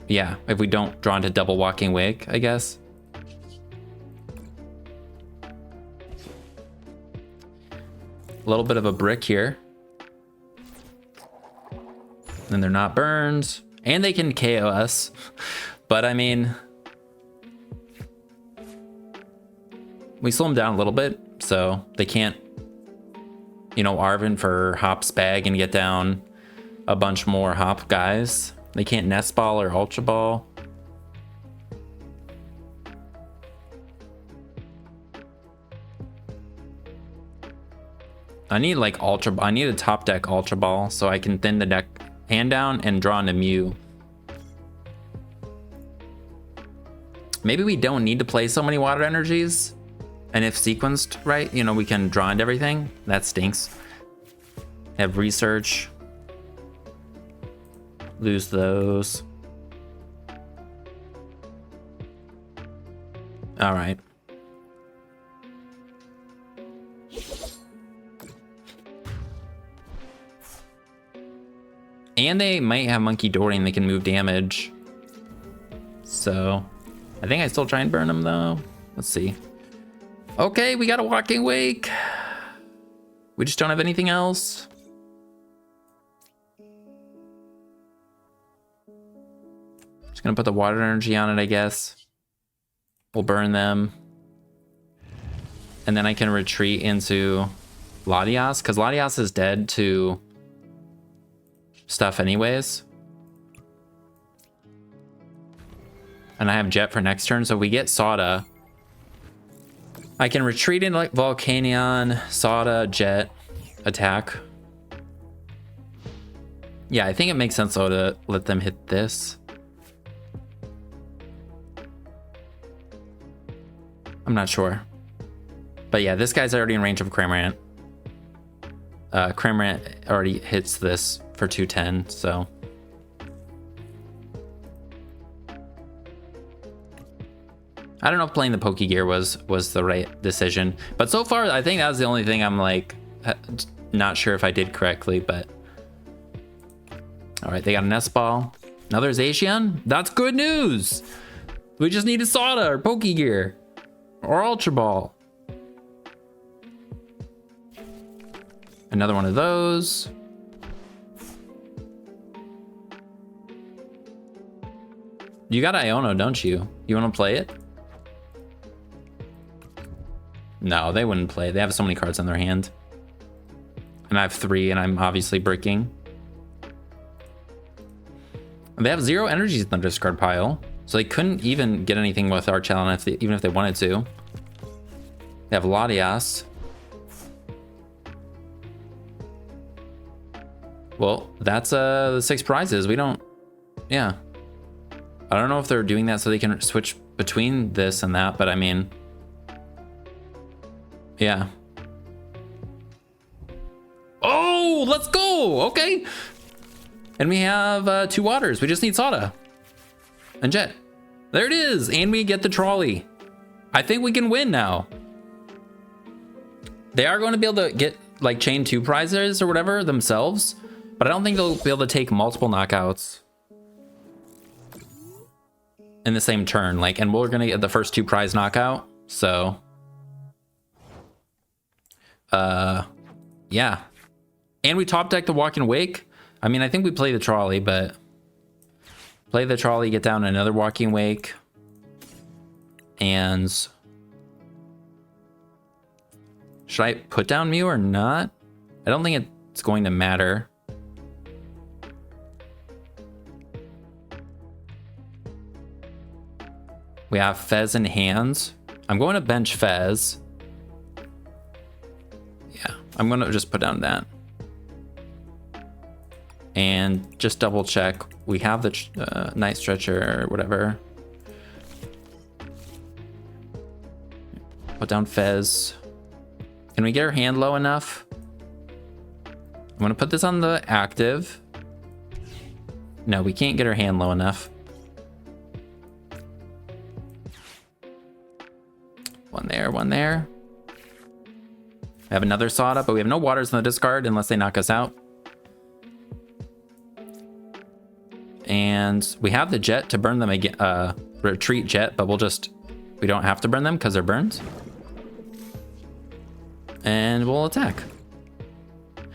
Yeah, if we don't draw into double Walking Wake, I guess. A little bit of a brick here. And they're not burned. And they can KO us. But I mean... We slow them down a little bit, so they can't, you know, Arvin for Hop's Bag and get down a bunch more Hop guys. They can't Nest Ball or Ultra Ball. I need like I need a top deck Ultra Ball so I can thin the deck hand down and draw into Mew. Maybe we don't need to play so many water energies. And if sequenced right, you know, we can draw into everything. That stinks. Have research. Lose those. All right. And they might have Monkey Dory and they can move damage. So I think I still try and burn them though. Let's see. Okay, we got a Walking Wake. We just don't have anything else. Just gonna put the water energy on it, I guess. We'll burn them. And then I can retreat into Latias, because Latias is dead to stuff anyways. And I have Jet for next turn, so if we get Sada, I can retreat in like Volcanion, Sada, Jet, attack. Yeah, I think it makes sense though to let them hit this. I'm not sure. But yeah, this guy's already in range of Cramorant. Cramorant already hits this for 210, so... I don't know if playing the Pokegear was the right decision, but so far I think that was the only thing I'm like not sure if I did correctly. But all right, they got a Nest Ball, another Zacian. That's good news. We just need a Sada or Pokegear or Ultra Ball. Another one of those. You got Iono, don't you? You want to play it? No, they wouldn't play. They have so many cards in their hand. And I have 3, and I'm obviously breaking. And they have 0 energies in the discard pile. So they couldn't even get anything with our challenge even if they wanted to. They have Latias. Well, that's the 6 prizes. We don't... Yeah. I don't know if they're doing that so they can switch between this and that, but I mean... Yeah. Oh, let's go! Okay. And we have 2 waters. We just need Sada. And Jet. There it is! And we get the trolley. I think we can win now. They are going to be able to get, like, chain 2 prizes or whatever themselves, but I don't think they'll be able to take multiple knockouts in the same turn. Like, and we're gonna get the first 2 prize knockout, so yeah. And we top deck the Walking Wake. I mean, I think we play the trolley, but play the trolley, get down another Walking Wake, and should I put down Mew or not? I don't think it's going to matter. We have Fez in hands. I'm going to bench Fez. Yeah, I'm going to just put down that. And just double check. We have the Night Stretcher or whatever. Put down Fez. Can we get our hand low enough? I'm going to put this on the active. No, we can't get our hand low enough. One there, one there. We have another Sada, but we have no waters in the discard unless they knock us out. And we have the Jet to burn them again, retreat Jet, but we don't have to burn them because they're burned. And we'll attack.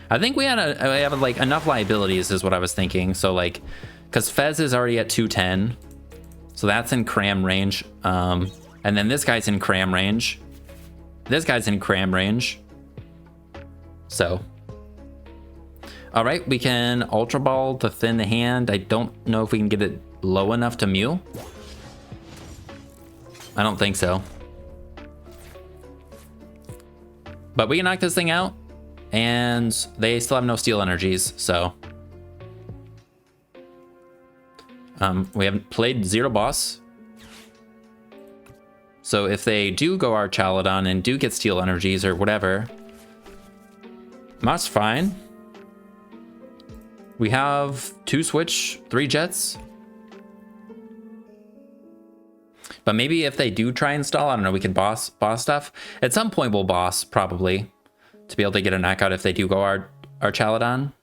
I think we have like enough liabilities is what I was thinking. So like, because Fez is already at 210, so that's in cram range. And then this guy's in cram range. This guy's in cram range. So, all right, we can Ultra Ball the thin hand. I don't know if we can get it low enough to Mew. I don't think so. But we can knock this thing out, and they still have no steel energies, so. We haven't played Zero Boss. So if they do go our Chaladon and do get steel energies or whatever, that's fine. We have 2 switch, 3 Jets. But maybe if they do try and stall, I don't know, we can boss stuff. At some point we'll boss, probably, to be able to get a knockout if they do go our Chaladon.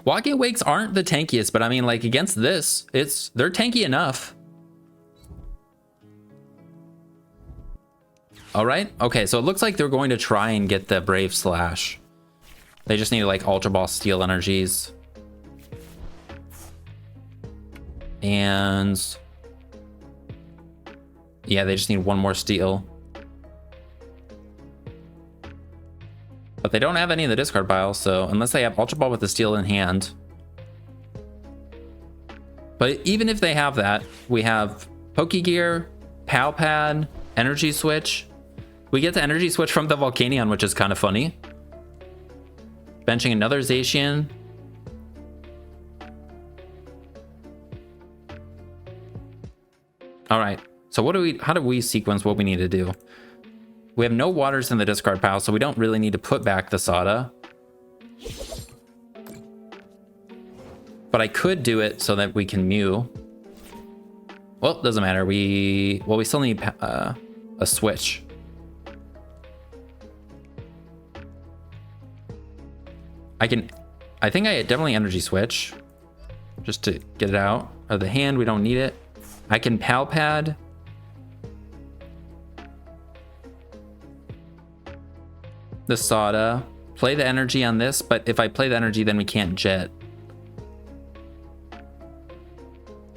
Walking Wakes aren't the tankiest, but I mean, like, against this, they're tanky enough. All right. Okay, so it looks like they're going to try and get the Brave Slash. They just need to, like, Ultra Ball Steel energies. And yeah, they just need 1 more Steel. But they don't have any in the discard pile, so unless they have Ultra Ball with the Steel in hand. But even if they have that, we have Pokegear, Pal Pad, Energy Switch. We get the Energy Switch from the Volcanion, which is kind of funny. Benching another Zacian. All right, so how do we sequence what we need to do? We have no waters in the discard pile, so we don't really need to put back the Sada. But I could do it so that we can Mew. Well, it doesn't matter. We still need a switch. I think I definitely energy switch just to get it out of the hand. We don't need it. I can Pal Pad. The Sada play the energy on this, but if I play the energy, then we can't jet.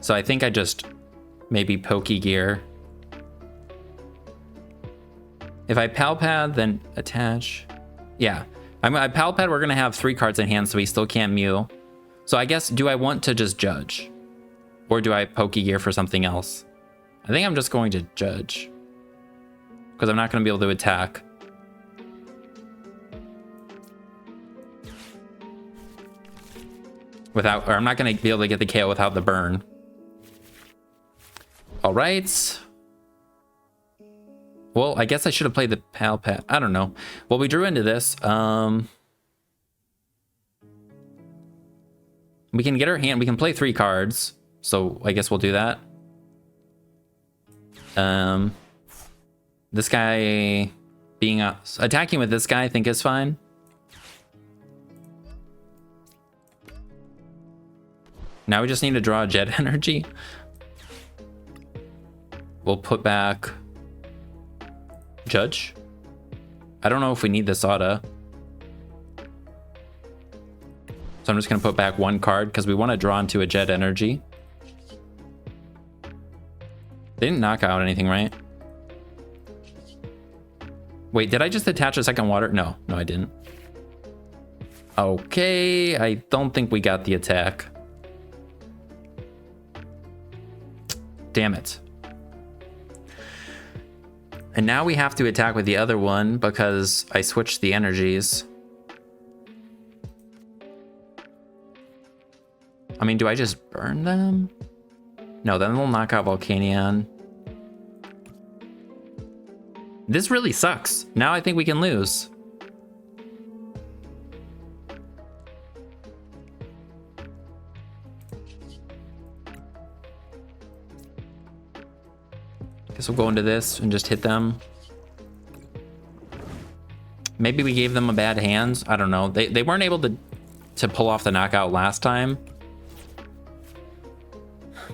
So I think I just maybe Pokegear. If I Palpad, then attach. Yeah, I Palpad, we're gonna have 3 cards in hand, so we still can't Mew. So I guess, do I want to just Judge? Or do I Pokegear for something else? I think I'm just going to Judge. Because I'm not gonna be able to attack. Without, or I'm not gonna be able to get the KO without the burn. All right. Well, I guess I should have played the Palpad. I don't know. Well, we drew into this. We can get our hand. We can play 3 cards. So I guess we'll do that. This guy being attacking with this guy, I think is fine. Now we just need to draw a jet energy. We'll put back Judge. I don't know if we need the Sada. So I'm just going to put back 1 card because we want to draw into a jet energy. They didn't knock out anything, right? Wait, did I just attach a second water? No, I didn't. Okay, I don't think we got the attack. Damn it. And now we have to attack with the other one because I switched the energies. I mean, do I just burn them? No, then they'll knock out Volcanion. This really sucks. Now I think we can lose. Guess we'll go into this and just hit them. Maybe we gave them a bad hand. I don't know. They weren't able to pull off the knockout last time.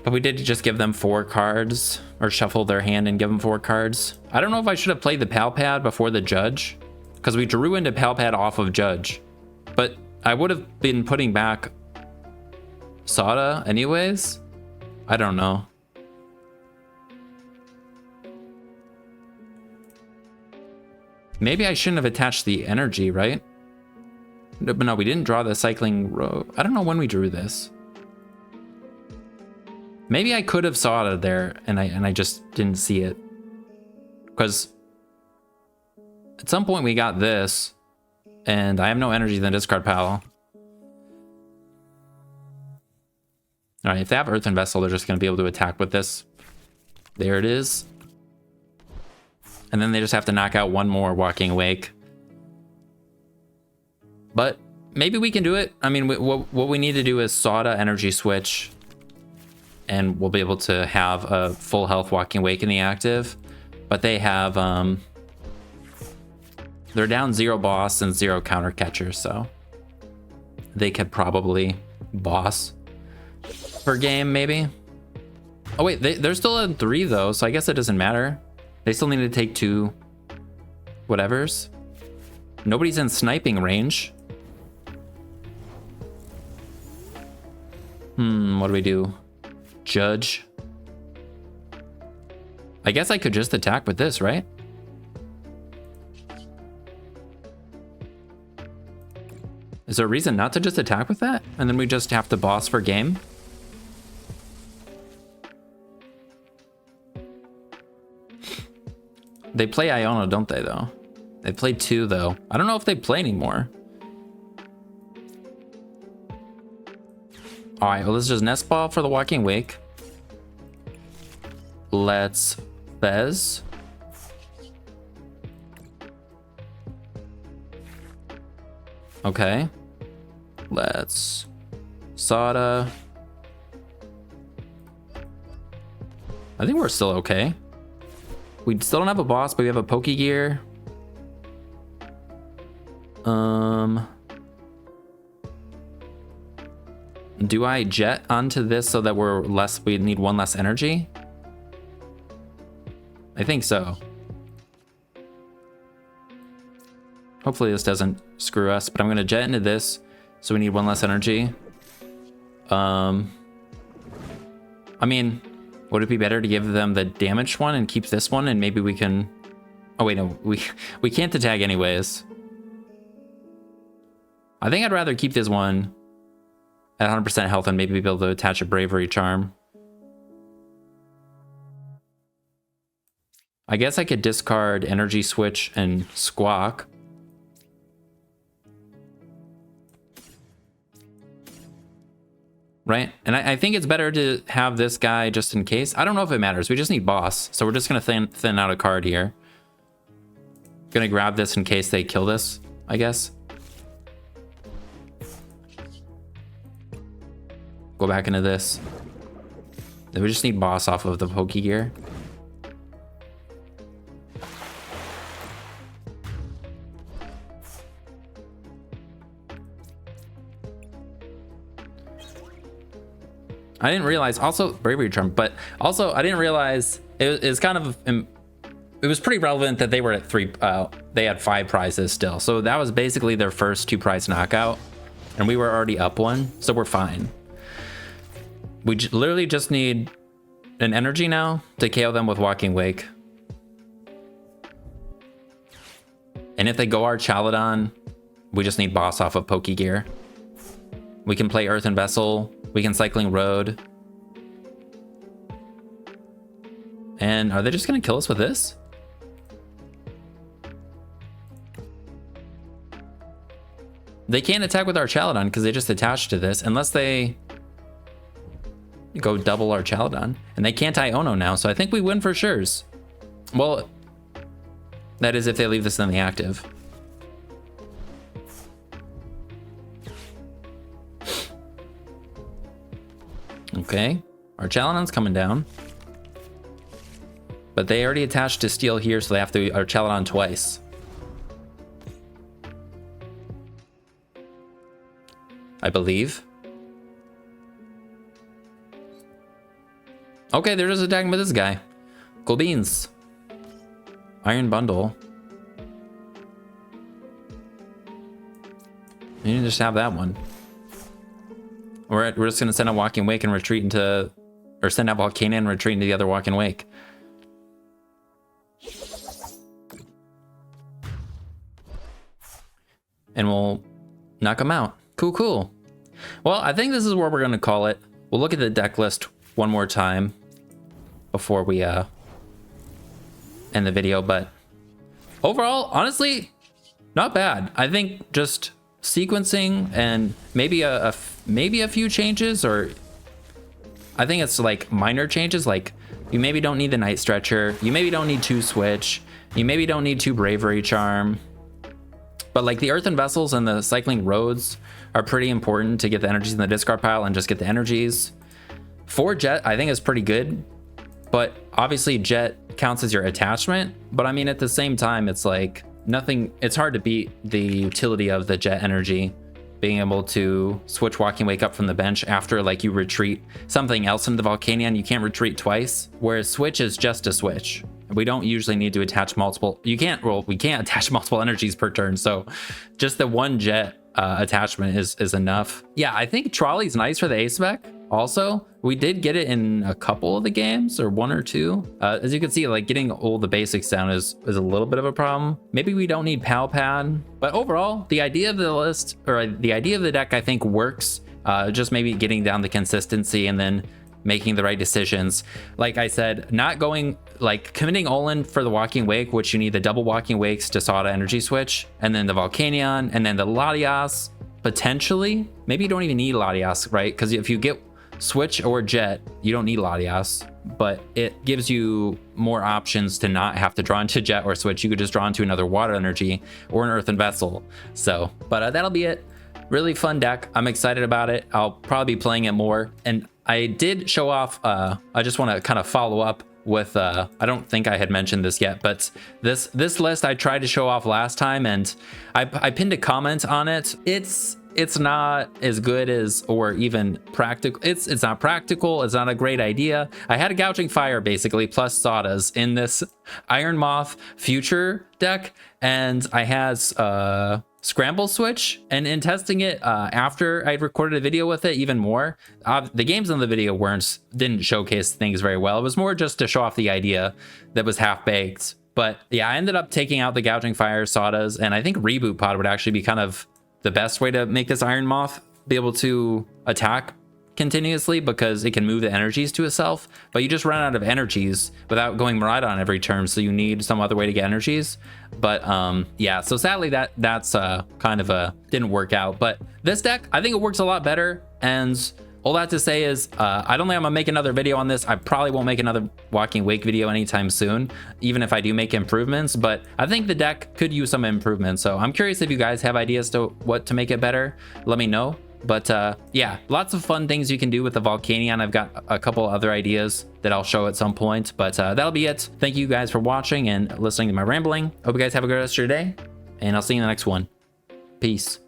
But we did just give them 4 cards, or shuffle their hand and give them 4 cards. I don't know if I should have played the Palpad before the Judge, because we drew into Palpad off of Judge. But I would have been putting back Sada anyways. I don't know. Maybe I shouldn't have attached the energy, right? But no, we didn't draw the cycling row. I don't know when we drew this. Maybe I could have saw it there and I just didn't see it. Because at some point we got this and I have no energy in the discard pile. All right, if they have Earthen Vessel, they're just going to be able to attack with this. There it is. And then they just have to knock out 1 more Walking Wake. But maybe we can do it. I mean, what we need to do is Sada energy switch. And we'll be able to have a full health Walking Wake in the active. But they have, they're down 0 boss and 0 counter catcher, so they could probably boss per game, maybe. Oh wait, they're still at 3 though, so I guess it doesn't matter. They still need to take 2 whatevers. Nobody's in sniping range. What do we do? Judge. I guess I could just attack with this, right? Is there a reason not to just attack with that? And then we just have to boss for game? They play Iono, don't they, though? They play 2, though. I don't know if they play anymore. All right, well, let's just Nest Ball for the Walking Wake. Let's Fez. Okay. Let's Sada. I think we're still okay. We still don't have a boss, but we have a Pokegear. Do I jet onto this so that we need 1 less energy? I think so. Hopefully this doesn't screw us, but I'm gonna jet into this, so we need one less energy. I mean, would it be better to give them the damaged one and keep this one, and maybe we can... Oh wait, no, we can't attack anyways. I think I'd rather keep this one at 100% health and maybe be able to attach a bravery charm. I guess I could discard energy switch and squawk. Right? And I think it's better to have this guy just in case. I don't know if it matters. We just need boss. So we're just going to thin out a card here. Gonna grab this in case they kill this, I guess. Go back into this. Then we just need boss off of the Pokegear. I didn't realize, also bravery charm, but also I didn't realize it was kind of, it was pretty relevant that they were at they had 5 prizes still. So that was basically their first 2 prize knockout, and we were already up 1, so we're fine. We literally just need an energy now to KO them with Walking Wake. And if they go our Chaladon, we just need boss off of Pokegear. We can play Earthen Vessel. We can Cycling Road. And are they just gonna kill us with this? They can't attack with our Chaladon because they just attached to this, unless they go double our Chaladon. And they can't Iono now, so I think we win for sure. Well, that is if they leave this in the active. Okay, our Chaladon's coming down. But they already attached to steel here, so they have to our Chaladon twice. I believe. Okay, they're just attacking with this guy. Cool beans. Iron Bundle. You can just have that one. We're just gonna send a Walking Wake and retreat into, or send out Volcanion and retreat into the other Walking Wake. And we'll knock them out. Cool, cool. Well, I think this is where we're gonna call it. We'll look at the deck list one more time before we end the video, but overall, honestly, not bad. I think just sequencing and maybe a few changes, or I think it's like minor changes, like you maybe don't need the Night Stretcher, you maybe don't need 2 Switch, you maybe don't need 2 Bravery Charm, but like the Earthen Vessels and the Cycling Roads are pretty important to get the energies in the discard pile and just get the energies. 4 Jet I think is pretty good, but obviously Jet counts as your attachment, but I mean at the same time it's like nothing, it's hard to beat the utility of the Jet energy, being able to switch Walking Wake up from the bench after like you retreat something else into the Volcanion. You can't retreat twice, whereas Switch is just a switch. We don't usually need to attach multiple, we can't attach multiple energies per turn, so just the 1 Jet attachment is enough. Yeah, I think Trolley's nice for the A spec. Also, we did get it in a couple of the games, or 1 or 2. As you can see, like getting all the basics down is a little bit of a problem. Maybe we don't need Pal Pad, but overall, the idea of the list, or the idea of the deck, I think works. Just maybe getting down the consistency and then making the right decisions. Like I said, not going, like committing all in for the Walking Wake, which you need the double Walking Wakes to Sada energy switch, and then the Volcanion, and then the Latias, potentially. Maybe you don't even need Latias, right? Because if you get Switch or Jet, you don't need Latias, but it gives you more options to not have to draw into Jet or Switch. You could just draw into another Water Energy or an Earthen Vessel. So, but that'll be it. Really fun deck. I'm excited about it. I'll probably be playing it more. And I did show off, I just want to kind of follow up with, I don't think I had mentioned this yet, but this list I tried to show off last time, and I pinned a comment on it. It's it's not as good as, or even practical. It's not practical. It's not a great idea. I had a Gouging Fire basically plus Sadas in this Iron Moth future deck, and I had Scramble Switch, and in testing it after I'd recorded a video with it even more, the games in the video didn't showcase things very well. It was more just to show off the idea that was half-baked. But yeah, I ended up taking out the Gouging Fire, Sadas, and I think Reboot Pod would actually be kind of the best way to make this Iron Moth be able to attack continuously, because it can move the energies to itself, but you just run out of energies without going Miraidon every turn, so you need some other way to get energies. But yeah, so sadly that's kind of didn't work out. But this deck, I think it works a lot better, and all that to say is I don't think I'm gonna make another video on this. I probably won't make another Walking Wake video anytime soon, even if I do make improvements, but I think the deck could use some improvements. So I'm curious if you guys have ideas to what to make it better, let me know. But yeah, lots of fun things you can do with the Volcanion. I've got a couple other ideas that I'll show at some point, but that'll be it. Thank you guys for watching and listening to my rambling. Hope you guys have a good rest of your day, and I'll see you in the next one. Peace.